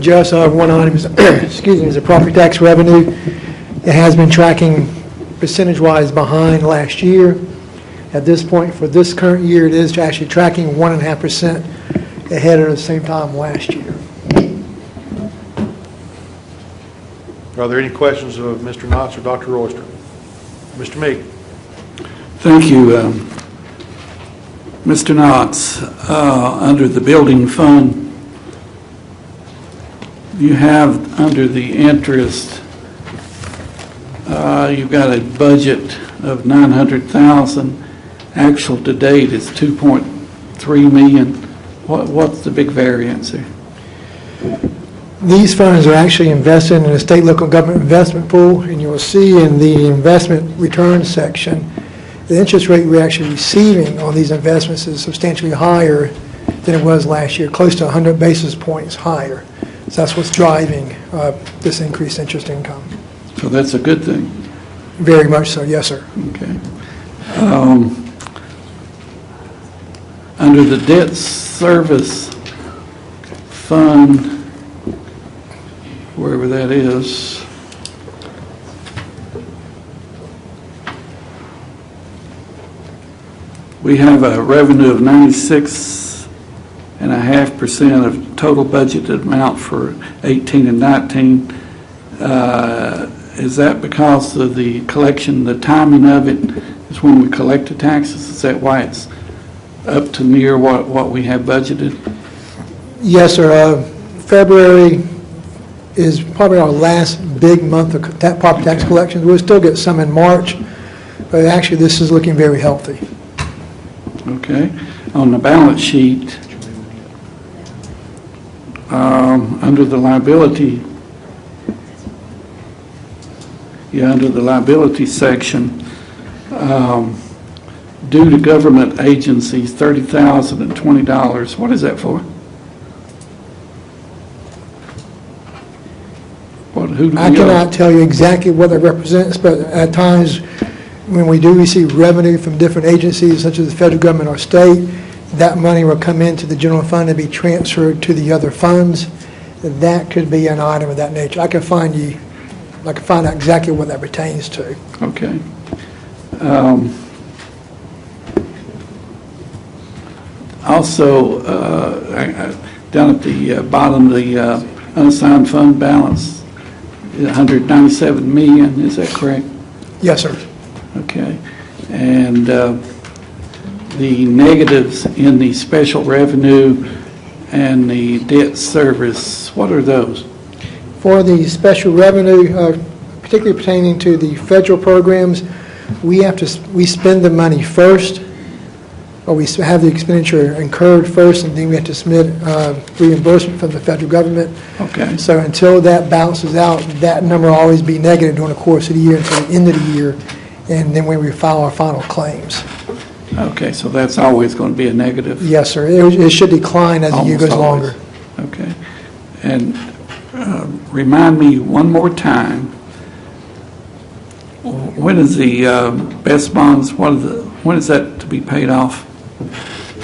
Just one item is, excuse me, is the property tax revenue. It has been tracking percentage-wise behind last year. At this point, for this current year, it is actually tracking 1.5% ahead of the same time last year. Are there any questions of Mr. Knotts or Dr. Oyster? Mr. Meek. Thank you, Mr. Knotts. Under the building fund, you have under the interest, you've got a budget of $900,000. Actual to date is $2.3 million. What's the big variance there? These funds are actually invested in the state local government investment pool, and you will see in the investment return section, the interest rate we're actually receiving on these investments is substantially higher than it was last year, close to 100 basis points higher. So that's what's driving this increased interest income. So that's a good thing. Very much so, yes, sir. Okay. Under the debt service fund, wherever that is, we have a revenue of 96.5% of total budgeted amount for 18 and 19. Is that because of the collection, the timing of it is when we collect the taxes? Is that why it's up to near what we have budgeted? Yes, sir. February is probably our last big month of property tax collections. We'll still get some in March, but actually this is looking very healthy. Okay. On the balance sheet, under the liability, under the liability section, due to government agencies, $30,020. What is that for? I cannot tell you exactly what that represents, but at times when we do receive revenue from different agencies, such as the federal government or state, that money will come into the general fund and be transferred to the other funds. That could be an item of that nature. I can find out exactly what that pertains to. Okay. Also, down at the bottom, the unassigned fund balance, 197 million, is that correct? Yes, sir. Okay. And the negatives in the special revenue and the debt service, what are those? For the special revenue, particularly pertaining to the federal programs, we spend the money first, or we have the expenditure incurred first, and then we have to submit reimbursement from the federal government. Okay. So until that balances out, that number will always be negative during the course of the year until the end of the year, and then when we file our final claims. Okay, so that's always going to be a negative? Yes, sir. It should decline as the year goes longer. Okay. And remind me one more time, when is the best bonds, when is that to be paid off?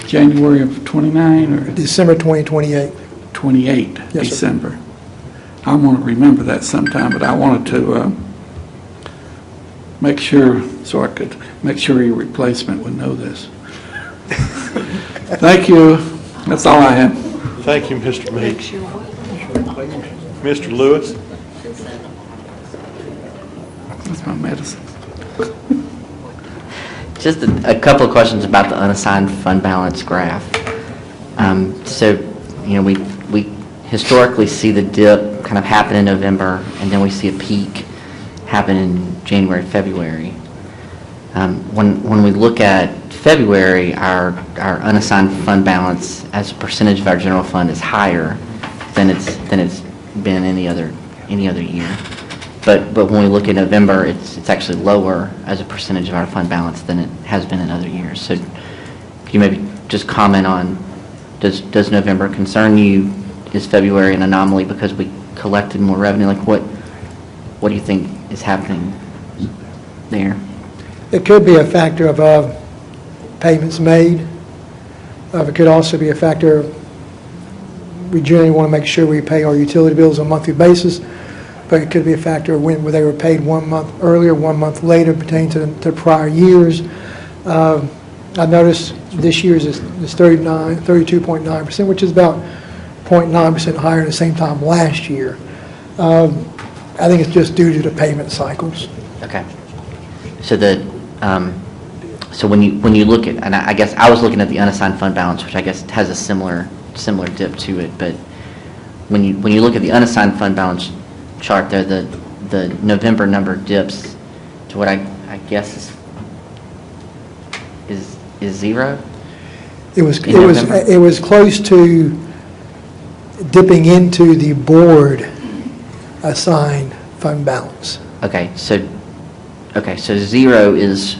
January of 29 or? December 2028. 28, yes, December. Sir. I'm going to remember that sometime, but I wanted to make sure, so I could make sure your replacement would know this. Thank you. That's all I have. Thank you, Mr. Meek. Mr. Lewis. That's my medicine. Just a couple of questions about the unassigned fund balance graph. So, we historically see the dip kind of happen in November, and then we see a peak happen in January, February. When we look at February, our unassigned fund balance as a percentage of our general fund is higher than it's been any other year. But when we look at November, it's actually lower as a percentage of our fund balance than it has been in other years. So can you maybe just comment on, does November concern you? Is February an anomaly because we collected more revenue? Like what do you think is happening there? It could be a factor of payments made. It could also be a factor of, we generally want to make sure we pay our utility bills on a monthly basis, but it could be a factor of where they were paid 1 month earlier, 1 month later pertaining to prior years. I noticed this year's is 32.9%, which is about 0.9% higher than the same time last year. I think it's just due to the payment cycles. Okay. So so when you look at, and I guess I was looking at the unassigned fund balance, which I guess has a similar dip to it, but when you look at the unassigned fund balance chart there, the November number dips to what I guess is zero. It was close to dipping into the board assigned fund balance. Okay, so zero is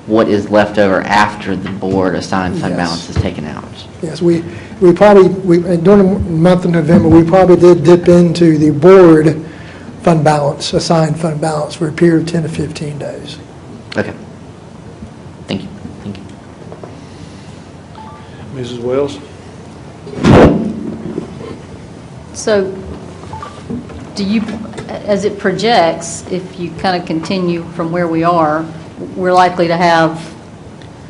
what is left over after the board assigned fund balance is taken out. Yes, we probably during the month of November we probably did dip into the board fund balance, assigned fund balance, for a period of 10 to 15 days. Okay. Thank you. Mrs. Wells? So, do you, as it projects, if you kind of continue from where we are, we're likely to have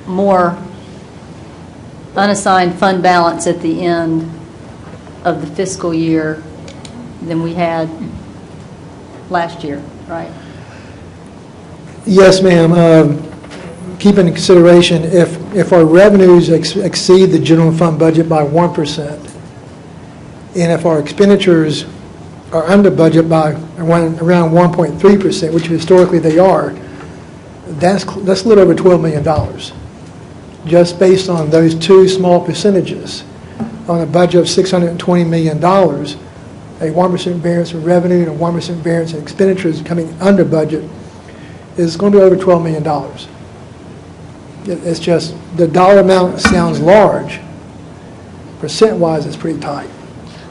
more unassigned fund balance at the end of the fiscal year than we had last year, right? Yes, ma'am. Keep in consideration, if our revenues exceed the general fund budget by 1%, and if our expenditures are under budget by around 1.3%, which historically they are, that's a little over $12 million, just based on those two small percentages. On a budget of $620 million, a 1% variance in revenue and a 1% variance in expenditures coming under budget is going to be over $12 million. It's just, the dollar amount sounds large. Percent-wise, it's pretty tight.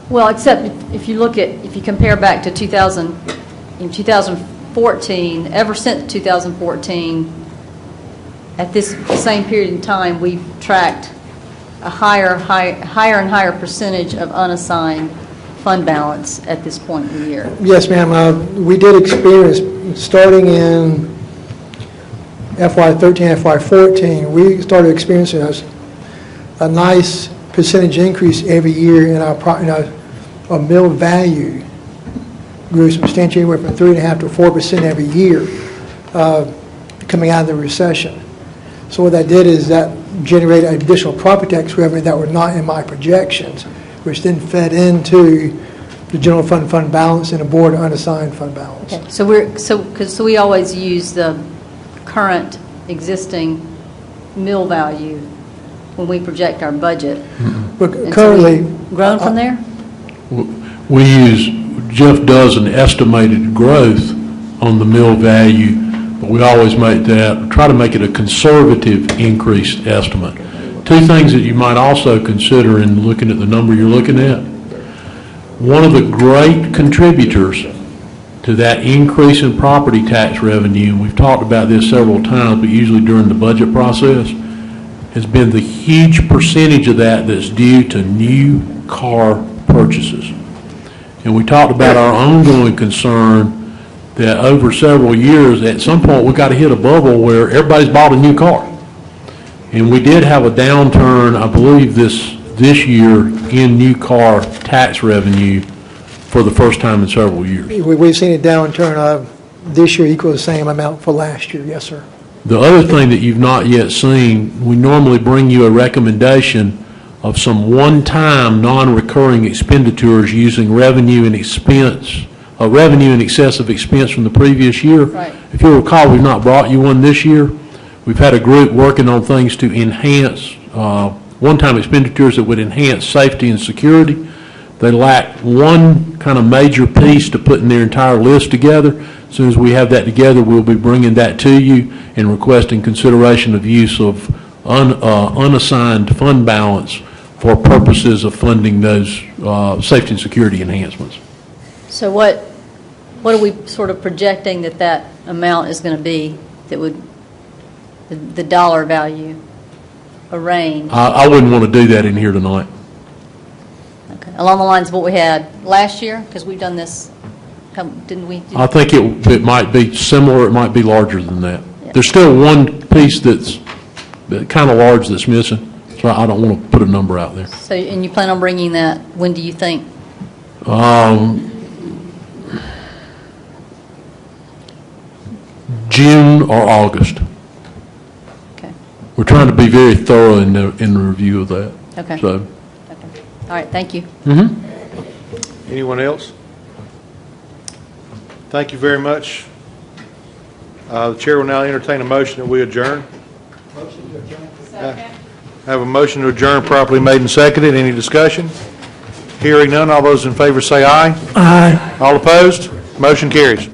Well, except if you compare back to 2014, ever since 2014, at this same period in time, we've tracked a higher and higher percentage of unassigned fund balance at this point in the year. Yes, ma'am. We did experience, starting in FY13, FY14, we started experiencing a nice percentage increase every year in our mill value. Grew substantially, anywhere from 3.5% to 4% every year coming out of the recession. So what that did is that generated additional property tax revenue that were not in my projections, which then fed into the general fund balance and the board unassigned fund balance. Okay. So we always use the current existing mill value when we project our budget. But And currently, so we've grown from there? Jeff does an estimated growth on the mill value, but we always try to make it a conservative increased estimate. Two things that you might also consider in looking at the number you're looking at. One of the great contributors to that increase in property tax revenue, and we've talked about this several times, but usually during the budget process, has been the huge percentage of that that's due to new car purchases. And we talked about our ongoing concern that over several years, at some point, we've got to hit a bubble where everybody's bought a new car. And we did have a downturn, I believe, this year in new car tax revenue for the first time in several years. we've seen a downturn. this year equal the same amount for last year. Yes, sir. The other thing that you've not yet seen, we normally bring you a recommendation of some one-time, non-recurring expenditures using revenue and expense, revenue in excess of expense from the previous year. Right. If you'll recall, we've not brought you one this year. We've had a group working on things to enhance, one-time expenditures that would enhance safety and security. They lack one kind of major piece to put in their entire list together. As soon as we have that together, we'll be bringing that to you and requesting consideration of use of unassigned fund balance for purposes of funding those safety and security enhancements. So what are we sort of projecting that amount is going to be, that would, the dollar value, a range? I wouldn't want to do that in here tonight. Okay. Along the lines of what we had last year, because we've done this, didn't we? I think it might be similar, it might be larger than that. Yeah. There's still one piece that's kind of large that's missing, so I don't want to put a number out there. So, and you plan on bringing that, when do you think? June or August. Okay. We're trying to be very thorough in the review of that. Okay. So. Okay. All right, thank you. Mm-hmm. Anyone else? Thank you very much. The chair will now entertain a motion that we adjourn. Motion to adjourn. Second. I have a motion to adjourn properly made and seconded. Any discussion? Hearing none, all those in favor say aye. Aye. All opposed? Motion carries.